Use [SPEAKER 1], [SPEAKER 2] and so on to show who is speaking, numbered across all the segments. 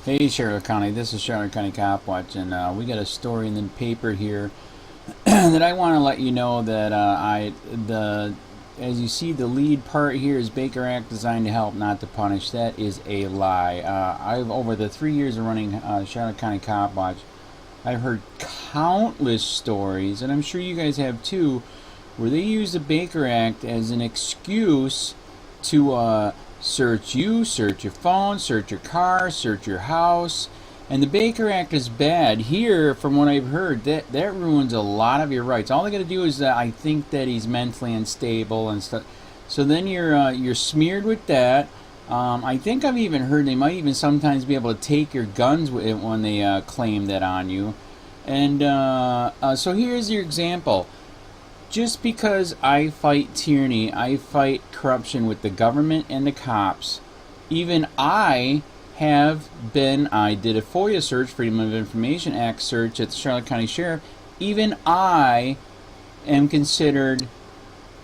[SPEAKER 1] Hey Charlotte County, this is Charlotte County COPWATCH, and we got a story in the paper here that I want to let you know that as you see, the lead part here is Baker Act designed to help, not to punish. That is a lie. I've over the 3 years of running Charlotte County COPWATCH, I've heard countless stories, and I'm sure you guys have too, where they use the Baker Act as an excuse to search you, search your phone, search your car, search your house. And the Baker Act is bad. Here, from what I've heard, that ruins a lot of your rights. All they got to do is I think that he's mentally unstable and stuff. So then you're smeared with that. I think I've even heard they might even sometimes be able to take your guns when they claim that on you. And so here's your example. Just because I fight tyranny, I fight corruption with the government and the cops, even I did a FOIA search, Freedom of Information Act search at the Charlotte County Sheriff, even I am considered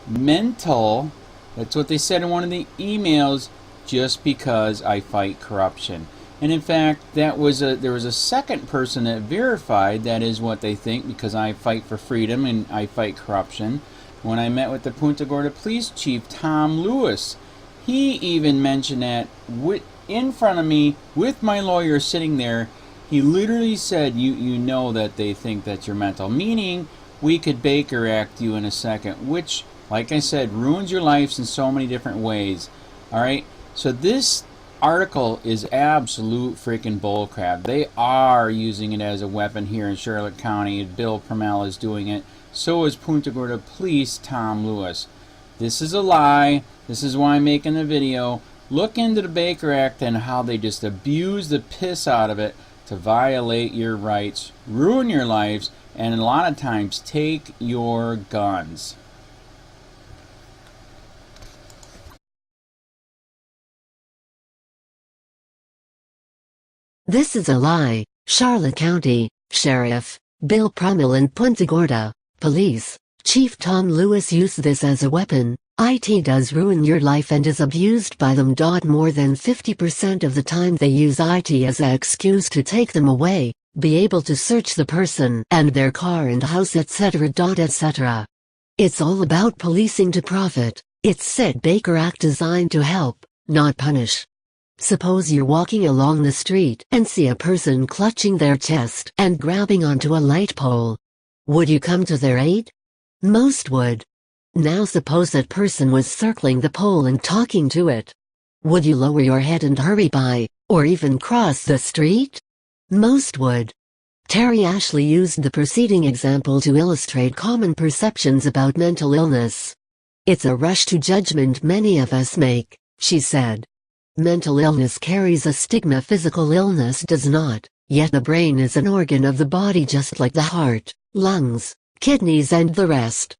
[SPEAKER 1] mental, that's what they said in one of the emails, just because I fight corruption. And in fact, there was a second person that verified that is what they think, because I fight for freedom and I fight corruption. When I met with the Punta Gorda Police Chief, Tom Lewis, he even mentioned that in front of me with my lawyer sitting there. He literally said, you know that they think that you're mental, meaning we could Baker Act you in a second, which, like I said, ruins your lives in so many different ways. Alright, so this article is absolute freaking bullcrap. They are using it as a weapon here in Charlotte County. Bill PRUMMELL is doing it. So is Punta Gorda Police Tom Lewis. This is a lie. This is why I'm making the video. Look into the Baker Act and how they just abuse the piss out of it to violate your rights, ruin your lives, and a lot of times take your guns.
[SPEAKER 2] This is a lie. Charlotte County Sheriff Bill PRUMMELL and Punta Gorda Police Chief Tom Lewis use this as a weapon. It does ruin your life and is abused by them. More than 50% of the time they use it as an excuse to take them away, be able to search the person and their car and house, etc. etc. It's all about policing to profit. It's said Baker Act designed to help, not punish. Suppose you're walking along the street and see a person clutching their chest and grabbing onto a light pole. Would you come to their aid? Most would. Now suppose that person was circling the pole and talking to it. Would you lower your head and hurry by, or even cross the street? Most would. Terry Ashley used the preceding example to illustrate common perceptions about mental illness. It's a rush to judgment many of us make, she said. Mental illness carries a stigma physical illness does not, yet the brain is an organ of the body just like the heart, lungs, kidneys and the rest.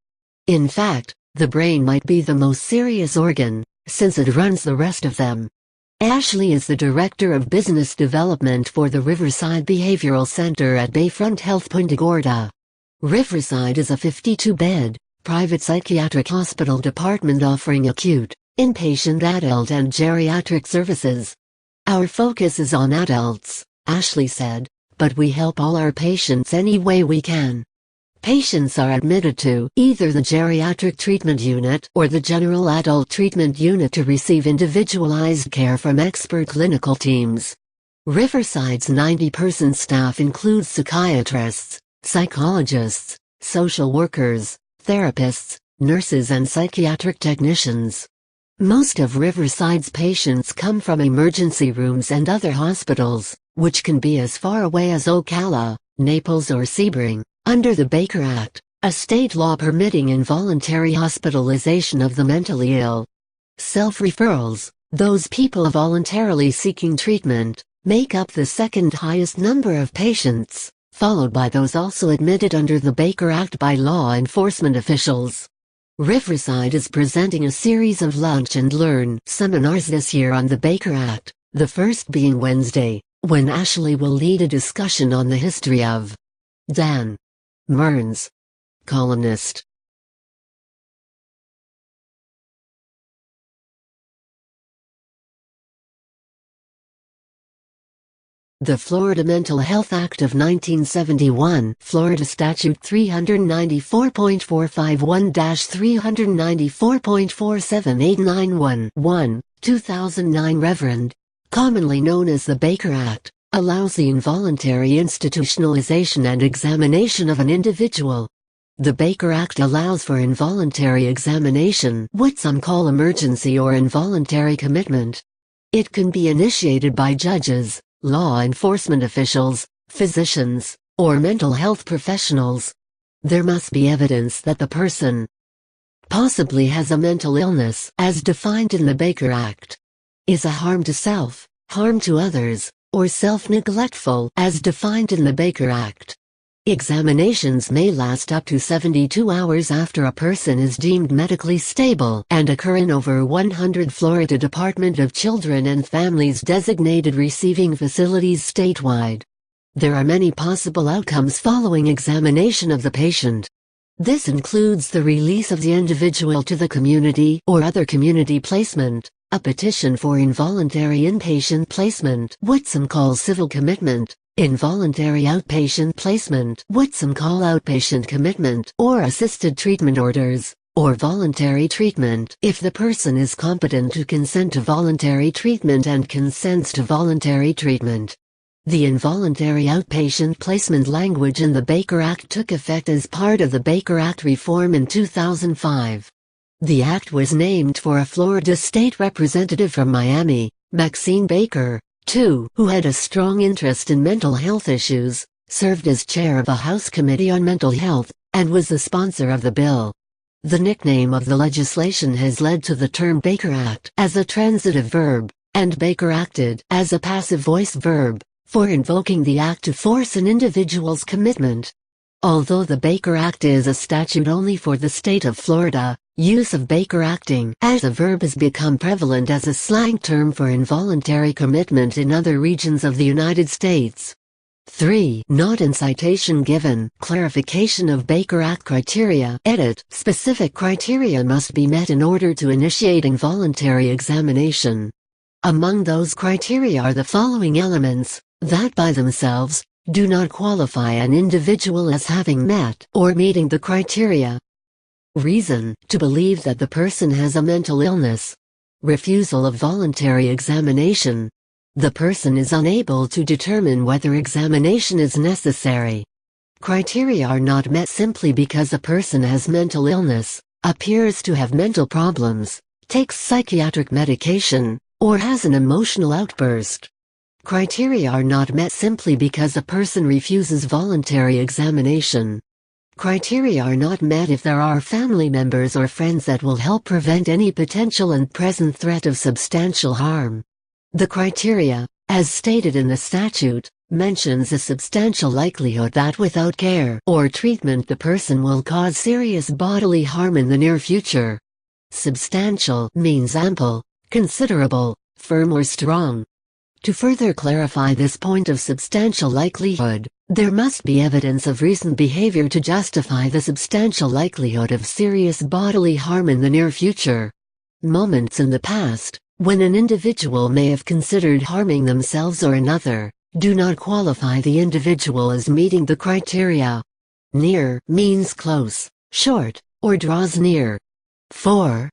[SPEAKER 2] In fact, the brain might be the most serious organ, since it runs the rest of them. Ashley is the Director of Business Development for the Riverside Behavioral Center at Bayfront Health Punta Gorda. Riverside is a 52-bed, private psychiatric hospital department offering acute, inpatient adult and geriatric services. Our focus is on adults, Ashley said, but we help all our patients any way we can. Patients are admitted to either the geriatric treatment unit or the general adult treatment unit to receive individualized care from expert clinical teams. Riverside's 90-person staff includes psychiatrists, psychologists, social workers, therapists, nurses and psychiatric technicians. Most of Riverside's patients come from emergency rooms and other hospitals, which can be as far away as Ocala, Naples or Sebring. Under the Baker Act, a state law permitting involuntary hospitalization of the mentally ill. Self-referrals, those people voluntarily seeking treatment, make up the second highest number of patients, followed by those also admitted under the Baker Act by law enforcement officials. Riverside is presenting a series of Lunch and Learn seminars this year on the Baker Act, the first being Wednesday, when Ashley will lead a discussion on the history of Dan Mearns, columnist. The Florida Mental Health Act of 1971, Florida Statute 394.451-394.47891, 2009 Reverend, commonly known as the Baker Act, allows the involuntary institutionalization and examination of an individual. The Baker Act allows for involuntary examination, what some call emergency or involuntary commitment. It can be initiated by judges, law enforcement officials, physicians, or mental health professionals. There must be evidence that the person possibly has a mental illness as defined in the Baker Act, is a harm to self, harm to others, or self-neglectful as defined in the Baker Act. Examinations may last up to 72 hours after a person is deemed medically stable and occur in over 100 Florida Department of Children and Families designated receiving facilities statewide. There are many possible outcomes following examination of the patient. This includes the release of the individual to the community or other community placement, a petition for involuntary inpatient placement, what some call civil commitment, involuntary outpatient placement, what some call outpatient commitment, or assisted treatment orders, or voluntary treatment if the person is competent to consent to voluntary treatment and consents to voluntary treatment. The involuntary outpatient placement language in the Baker Act took effect as part of the Baker Act reform in 2005. The act was named for a Florida state representative from Miami, Maxine Baker, who had a strong interest in mental health issues, served as chair of a House Committee on Mental Health, and was the sponsor of the bill. The nickname of the legislation has led to the term Baker Act as a transitive verb, and Baker acted as a passive voice verb, for invoking the act to force an individual's commitment. Although the Baker Act is a statute only for the state of Florida, use of Baker acting as a verb has become prevalent as a slang term for involuntary commitment in other regions of the United States. 3. Not in citation given. Clarification of Baker Act criteria. Edit. Specific criteria must be met in order to initiate involuntary examination. Among those criteria are the following elements, that by themselves do not qualify an individual as having met or meeting the criteria. Reason to believe that the person has a mental illness. Refusal of voluntary examination. The person is unable to determine whether examination is necessary. Criteria are not met simply because a person has mental illness, appears to have mental problems, takes psychiatric medication, or has an emotional outburst. Criteria are not met simply because a person refuses voluntary examination. Criteria are not met if there are family members or friends that will help prevent any potential and present threat of substantial harm. The criteria, as stated in the statute, mentions a substantial likelihood that without care or treatment the person will cause serious bodily harm in the near future. Substantial means ample, considerable, firm or strong. To further clarify this point of substantial likelihood, there must be evidence of recent behavior to justify the substantial likelihood of serious bodily harm in the near future. Moments in the past, when an individual may have considered harming themselves or another, do not qualify the individual as meeting the criteria. Near means close, short, or draws near. 4.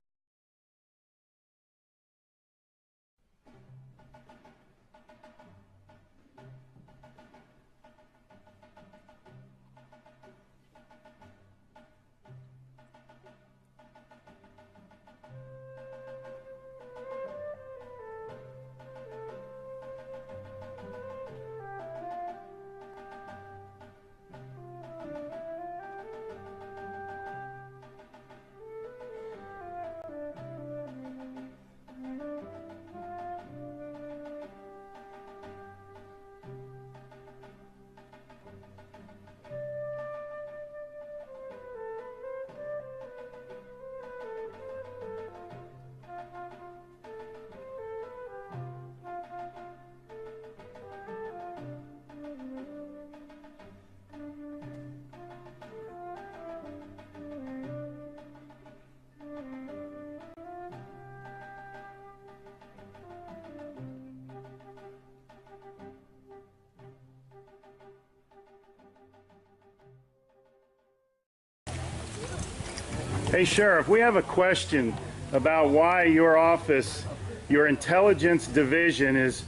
[SPEAKER 3] Hey, Sheriff, we have a question about why your office, your intelligence division, is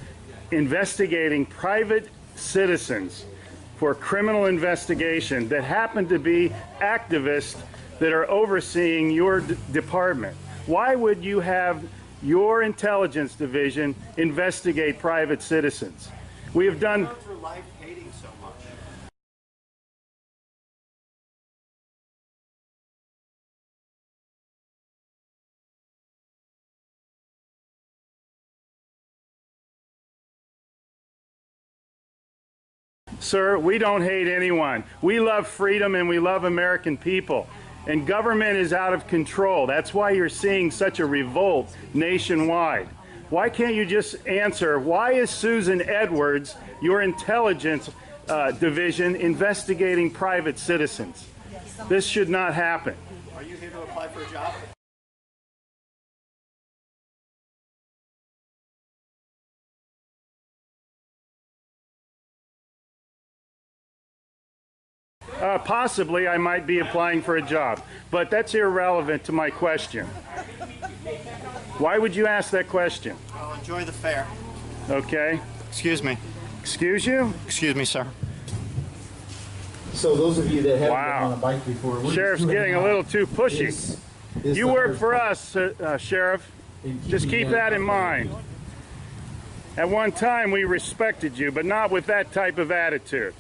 [SPEAKER 3] investigating private citizens for criminal investigation that happen to be activists that are overseeing your department. Why would you have your intelligence division investigate private citizens? We have done...
[SPEAKER 4] for life hating so much.
[SPEAKER 3] Sir, we don't hate anyone. We love freedom and we love American people. And government is out of control. That's why you're seeing such a revolt nationwide. Why can't you just answer, why is Susan Edwards, your intelligence division, investigating private citizens? This should not happen.
[SPEAKER 4] Are you here to apply for a job?
[SPEAKER 3] Possibly I might be applying for a job, but that's irrelevant to my question. Why would you ask that question?
[SPEAKER 4] Well, enjoy the fair.
[SPEAKER 3] Okay.
[SPEAKER 4] Excuse me.
[SPEAKER 3] Excuse you?
[SPEAKER 4] Excuse me, sir.
[SPEAKER 5] So those of you that haven't
[SPEAKER 3] Wow.
[SPEAKER 5] been on a bike before, we're
[SPEAKER 3] Sheriff's
[SPEAKER 5] just
[SPEAKER 3] getting a little too pushy.
[SPEAKER 5] is
[SPEAKER 3] You
[SPEAKER 5] the
[SPEAKER 3] work
[SPEAKER 5] hard
[SPEAKER 3] for
[SPEAKER 5] part.
[SPEAKER 3] us, Sheriff.
[SPEAKER 5] In
[SPEAKER 3] Just
[SPEAKER 5] keeping
[SPEAKER 3] keep that in mind. At one time we respected you, but not with that type of attitude.